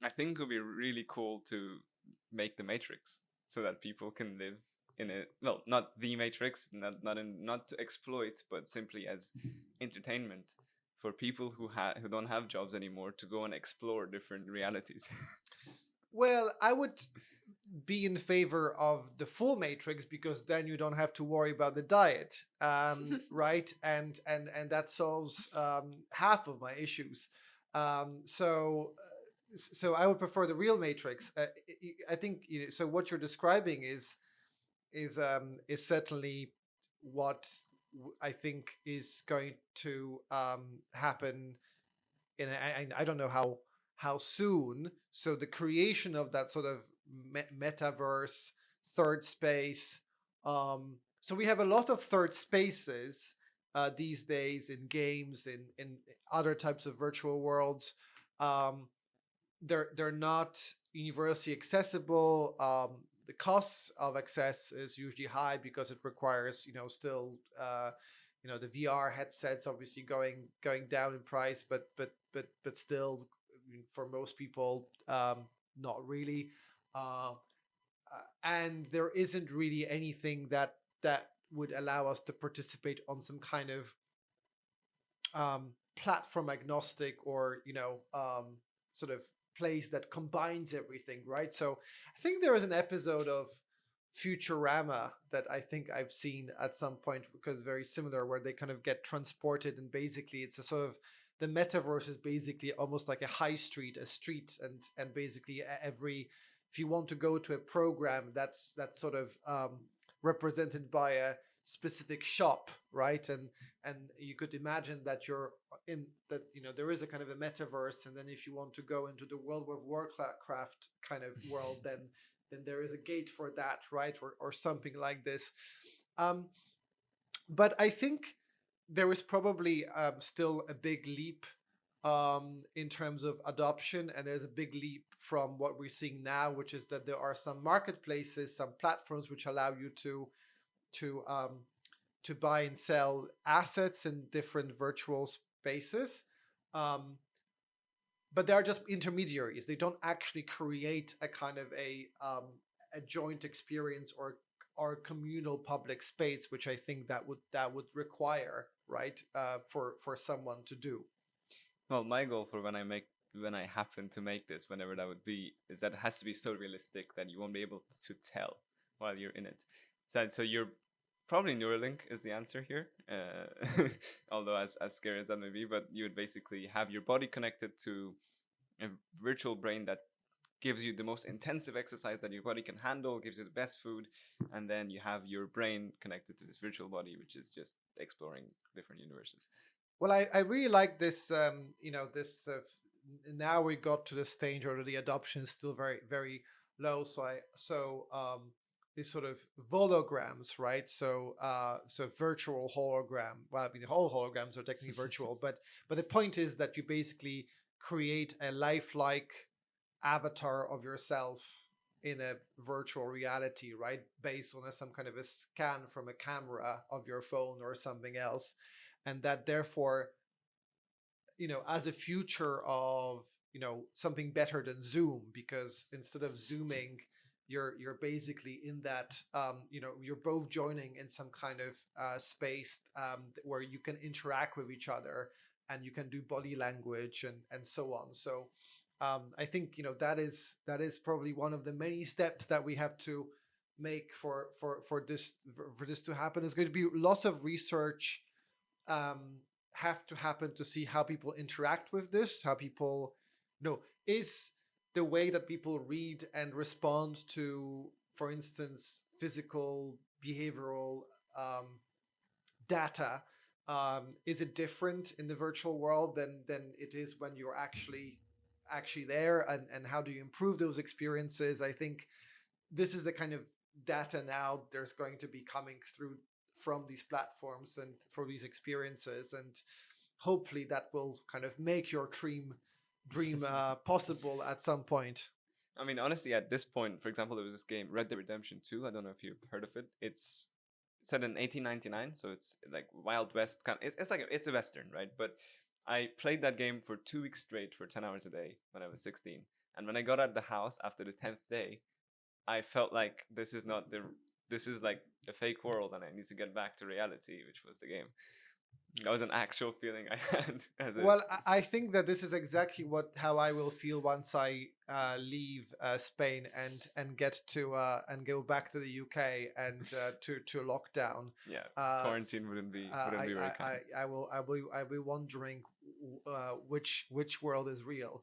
I think it would be really cool to make the Matrix so that people can live in it. Well, not the Matrix, not to exploit, but simply as entertainment for people who don't have jobs anymore to go and explore different realities. Well, I would be in favor of the full matrix because then you don't have to worry about the diet, right? And that solves half of my issues. So I would prefer the real matrix. I think so. What you're describing is certainly what I think is going to happen in I don't know how soon. So the creation of that sort of metaverse, third space. So we have a lot of third spaces these days in games, in other types of virtual worlds. Um, they're not universally accessible. The costs of access is usually high because it requires still the VR headsets obviously going down in price, but still for most people not really. Uh, and there isn't really anything that would allow us to participate on some kind of platform agnostic or sort of place that combines everything, right? So I think there is an episode of Futurama that I think I've seen at some point because very similar, where they kind of get transported and basically it's a sort of the metaverse is basically almost like a high street, a street, and basically every if you want to go to a program that's sort of represented by a specific shop, right? And you could imagine that you're in that there is a kind of a metaverse, and then if you want to go into the World of Warcraft kind of world, then there is a gate for that, right? Or something like this. um but I think there is probably still a big leap in terms of adoption, and there's a big leap from what we're seeing now, which is that there are some marketplaces, some platforms which allow you to um, to buy and sell assets in different virtual spaces. Um, but they're just intermediaries. They don't actually create a kind of a joint experience or communal public space, which I think that would require, right, for someone to do. Well, my goal for when I happen to make this, whenever that would be, is that it has to be so realistic that you won't be able to tell while you're in it. So you're probably Neuralink is the answer here. Although as scary as that may be, but you would basically have your body connected to a virtual brain that gives you the most intensive exercise that your body can handle, gives you the best food, and then you have your brain connected to this virtual body, which is just exploring different universes. Well, I really like this. This now we got to the stage where the adoption is still very very low. So these sort of holograms, right? So virtual hologram. Well, I mean, the whole holograms are technically virtual, but the point is that you basically create a lifelike avatar of yourself in a virtual reality, right? Based on some kind of a scan from a camera of your phone or something else, and that therefore as a future of something better than Zoom, because instead of zooming, you're basically in that you're both joining in some kind of space where you can interact with each other, and you can do body language and so on. So I think that is probably one of the many steps that we have to make for this to happen. There's going to be lots of research um, have to happen to see how people interact with this, how people, is the way that people read and respond to, for instance, physical, behavioral um, data. Is it different in the virtual world than it is when you're actually there? And how do you improve those experiences? I think this is the kind of data now there's going to be coming through from these platforms and for these experiences, and hopefully that will kind of make your dream possible at some point. I mean, honestly, at this point, for example, there was this game, Red Dead Redemption 2. I don't know if you've heard of it. It's set in 1899, so it's like Wild West kind. It's like it's a western, right? But I played that game for 2 weeks straight for 10 hours a day when I was 16, And when I got out the house after the 10th day, I felt like this is not the this is like a fake world, and I need to get back to reality, which was the game. That was an actual feeling I had as a Well, I think that this is exactly how I will feel once I leave Spain and get to and go back to the UK and to lockdown. yeah, Uh, s- quarantine wouldn't be very kind. I will be wondering which world is real.